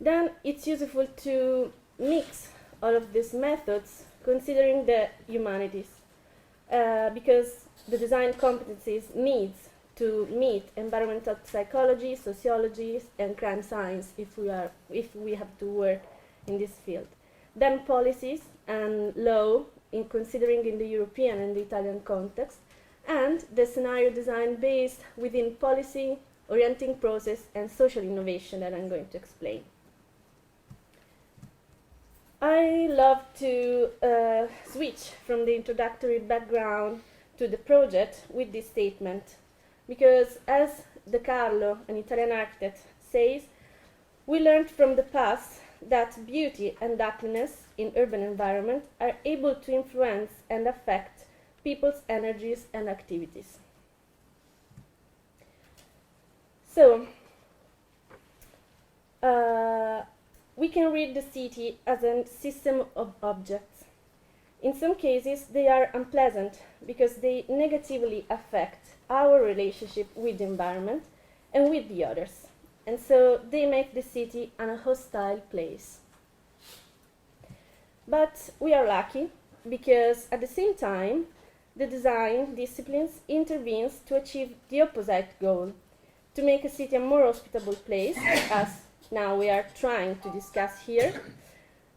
Then it's useful to mix all of these methods considering the humanities, because the design competencies needs to meet environmental psychology, sociology, and crime science if we have to work in this field. Then policies and law, in considering in the European and the Italian context, and the scenario design based within policy, orienting process, and social innovation that I'm going to explain. I love to switch from the introductory background to the project with this statement, because as De Carlo, an Italian architect, says, we learned from the past that beauty and ugliness in urban environment are able to influence and affect people's energies and activities. So, we can read the city as a system of objects. In some cases, they are unpleasant because they negatively affect our relationship with the environment and with the others. And so they make the city a hostile place. But we are lucky because at the same time, the design disciplines intervenes to achieve the opposite goal, to make a city a more hospitable place, as now we are trying to discuss here,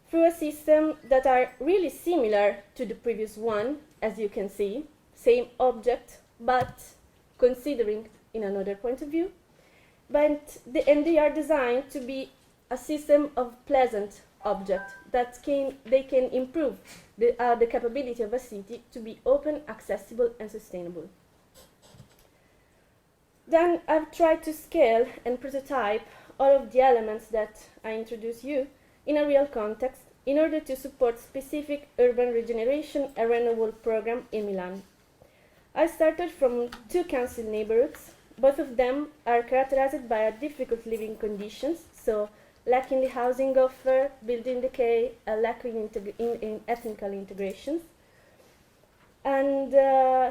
through a system that are really similar to the previous one, as you can see, same object, but considering in another point of view. And they are designed to be a system of pleasant objects that they can improve the capability of a city to be open, accessible, and sustainable. Then I've tried to scale and prototype all of the elements that I introduce you in a real context in order to support specific urban regeneration and renewal program in Milan. I started from 2 council neighborhoods. Both of them are characterized by difficult living conditions, so lacking the housing offer, building decay, lacking in ethnical integrations. And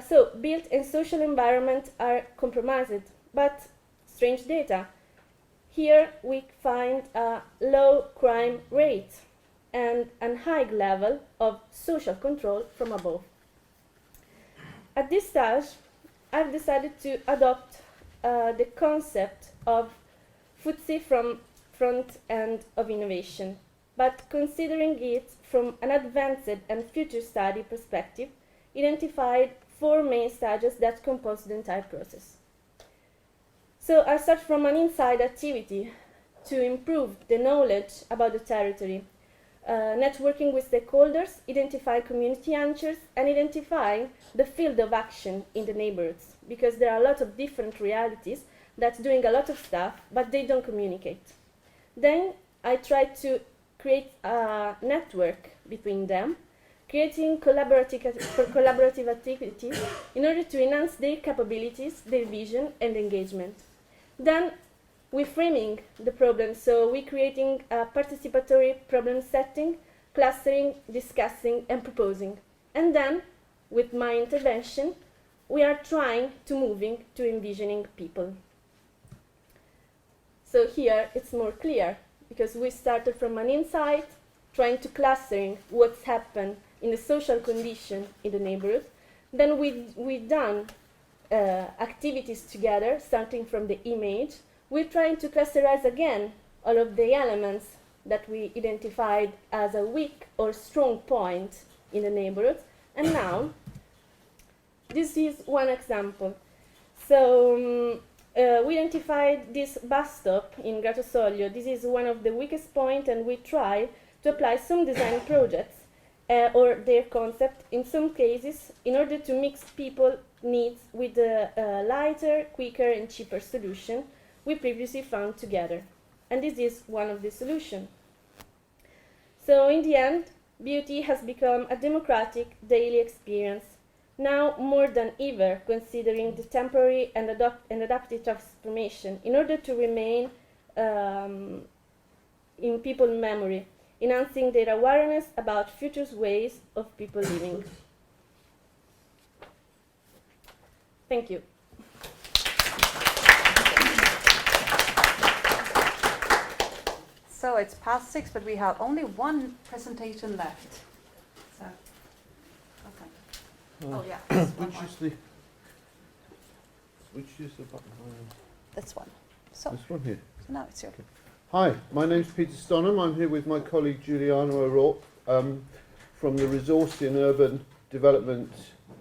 so built and social environment are compromised, but strange data. Here we find a low crime rate and a high level of social control from above. At this stage, I've decided to adopt the concept of FTSE from front end of innovation, but considering it from an advanced and future study perspective, identified 4 main stages that compose the entire process. So I start from an inside activity to improve the knowledge about the territory, networking with stakeholders, identify community anchors, and identifying the field of action in the neighborhoods, because there are a lot of different realities that's doing a lot of stuff, but they don't communicate. Then I try to create a network between them, creating collaborative activities in order to enhance their capabilities, their vision, and engagement. Then we're framing the problem, so we're creating a participatory problem setting, clustering, discussing, and proposing. And then, with my intervention, we are trying to moving to envisioning people. So here it's more clear, because we started from an insight, trying to clustering what's happened in the social condition in the neighborhood. Then we done activities together, starting from the image. We're trying to clusterize again all of the elements that we identified as a weak or strong point in the neighborhood. And now, this is one example. So we identified this bus stop in Gratosoglio. This is one of the weakest points, and we try to apply some design projects or their concept in some cases in order to mix people needs with a lighter, quicker, and cheaper solution we previously found together. And this is one of the solutions. So in the end, beauty has become a democratic daily experience, now more than ever, considering the temporary and adaptive transformation, in order to remain in people's memory, enhancing their awareness about future ways of people living. Thank you. So it's past 6, but we have only one presentation left. So, okay. Oh yeah, this one more. Which is the button? This one. So This one here. now it's your. Hi, my name's Peter Stonham. I'm here with my colleague Juliana O'Rourke from the Resource in Urban Development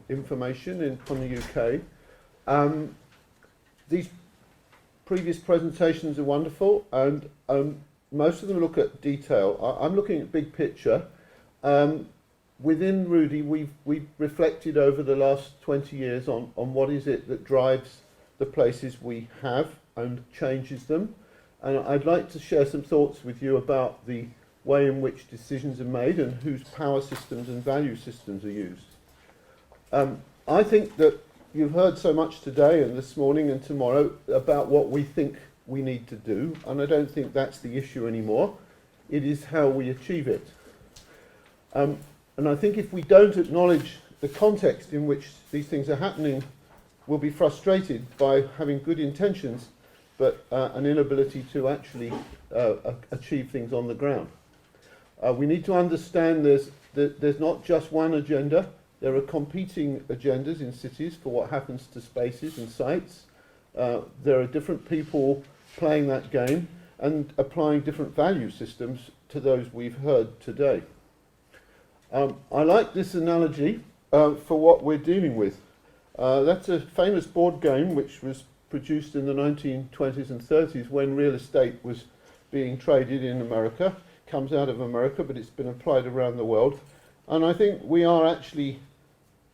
Information from the UK. These previous presentations are wonderful, and most of them look at detail. I'm looking at big picture. Within Rudy, we've reflected over the last 20 years on what is it that drives the places we have and changes them. And I'd like to share some thoughts with you about the way in which decisions are made and whose power systems and value systems are used. I think that you've heard so much today and this morning and tomorrow about what we think we need to do, and I don't think that's the issue anymore. It is how we achieve it. And I think if we don't acknowledge the context in which these things are happening, we'll be frustrated by having good intentions, but an inability to actually achieve things on the ground. We need to understand there's not just one agenda. There are competing agendas in cities for what happens to spaces and sites. There are different people playing that game and applying different value systems to those we've heard today. I like this analogy for what we're dealing with. That's a famous board game which was produced in the 1920s and 30s when real estate was being traded in America. Comes out of America, but it's been applied around the world. And I think we are actually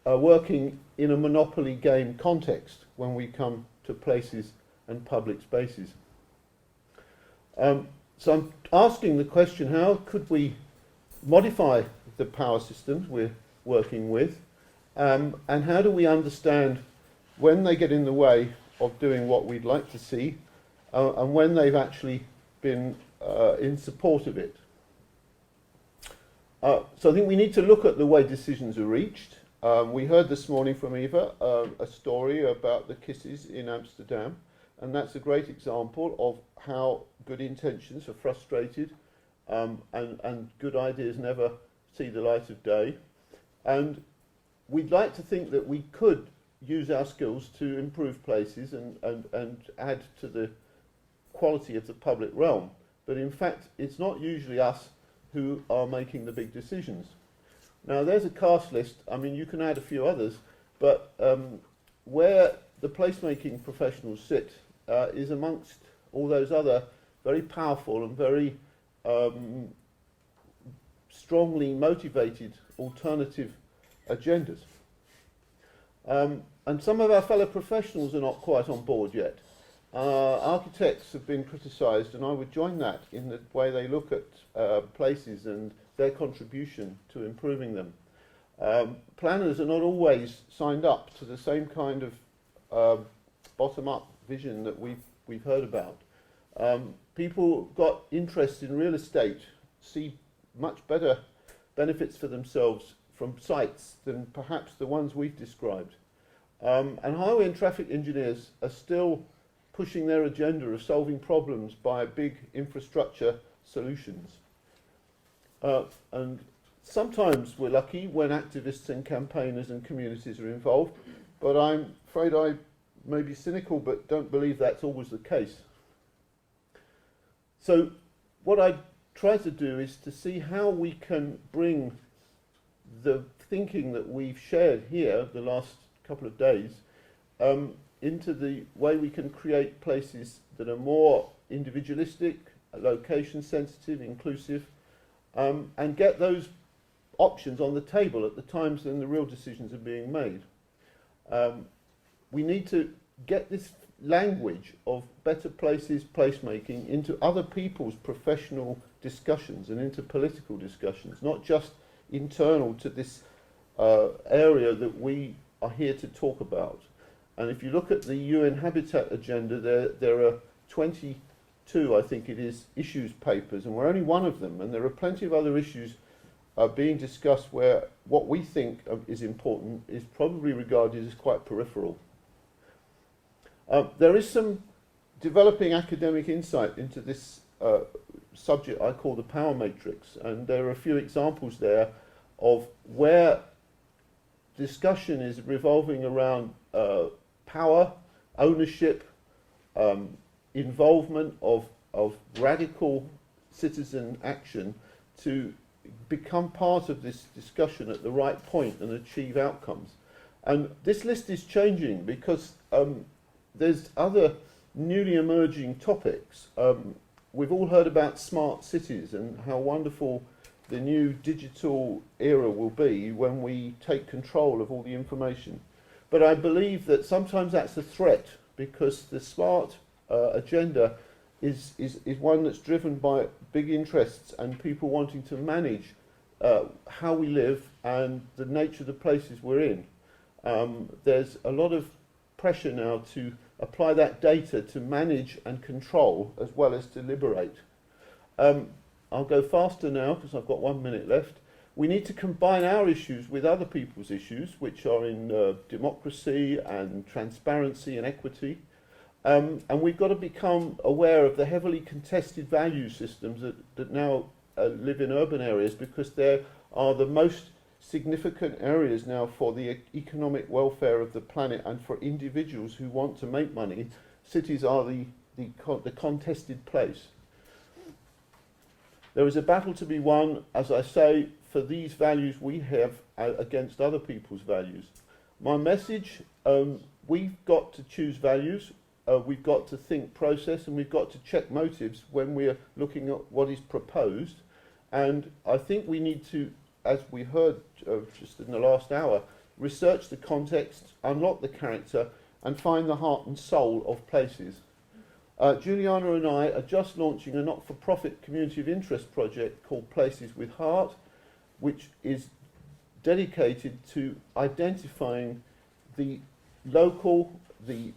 working in a monopoly game context when we come to places and public spaces. So I'm asking the question, how could we modify the power systems we're working with, and how do we understand when they get in the way of doing what we'd like to see, and when they've actually been in support of it. So I think we need to look at the way decisions are reached. We heard this morning from Eva a story about the kisses in Amsterdam, and that's a great example of how good intentions are frustrated, and good ideas never see the light of day. And we'd like to think that we could use our skills to improve places and add to the quality of the public realm. But in fact, it's not usually us who are making the big decisions. Now, there's a cast list. I mean, you can add a few others, but where the placemaking professionals sit is amongst all those other very powerful and very strongly motivated alternative agendas. And some of our fellow professionals are not quite on board yet. Architects have been criticised, and I would join that in the way they look at places and their contribution to improving them. Planners are not always signed up to the same kind of bottom-up vision that we've heard about. People got interest in real estate see much better benefits for themselves from sites than perhaps the ones we've described. And highway and traffic engineers are still pushing their agenda of solving problems by big infrastructure solutions. And sometimes we're lucky when activists and campaigners and communities are involved, but I'm afraid I may be cynical, but don't believe that's always the case. So what I try to do is to see how we can bring the thinking that we've shared here the last couple of days into the way we can create places that are more individualistic, location sensitive, inclusive, and get those options on the table at the times when the real decisions are being made. We need to get this language of better places, placemaking, into other people's professional discussions and into political discussions, not just internal to this area that we are here to talk about. And if you look at the UN Habitat Agenda, there are 22, I think it is, issues papers, and we're only one of them, and there are plenty of other issues being discussed where what we think is important is probably regarded as quite peripheral. There is some developing academic insight into this subject I call the power matrix, and there are a few examples there of where discussion is revolving around power, ownership, involvement of radical citizen action to become part of this discussion at the right point and achieve outcomes. And this list is changing because there's other newly emerging topics. We've all heard about smart cities and how wonderful the new digital era will be when we take control of all the information. But I believe that sometimes that's a threat because the smart agenda is one that's driven by big interests and people wanting to manage how we live and the nature of the places we're in. There's a lot of pressure now to apply that data to manage and control as well as to liberate. I'll go faster now because I've got 1 minute left. We need to combine our issues with other people's issues, which are in democracy and transparency and equity. And we've got to become aware of the heavily contested value systems that now live in urban areas, because they are the most significant areas now for the economic welfare of the planet and for individuals who want to make money. Cities are the contested place. There is a battle to be won, as I say, for these values we have against other people's values. My message, we've got to choose values, we've got to think process, and we've got to check motives when we're looking at what is proposed. And I think we need to, as we heard just in the last hour, research the context, unlock the character, and find the heart and soul of places. Juliana and I are just launching a not-for-profit community of interest project called Places with Heart, which is dedicated to identifying the local, the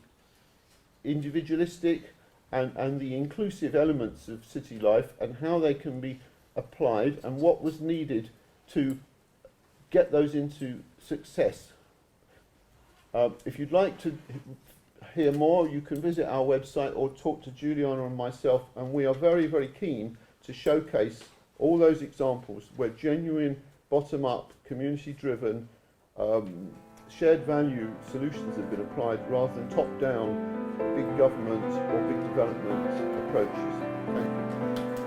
individualistic, and the inclusive elements of city life, and how they can be applied, and what was needed to get those into success. If you'd like to hear more, you can visit our website or talk to Juliana and myself, and we are very, very keen to showcase all those examples where genuine, bottom-up, community-driven, shared value solutions have been applied rather than top-down, big government or big development approaches. Thank you.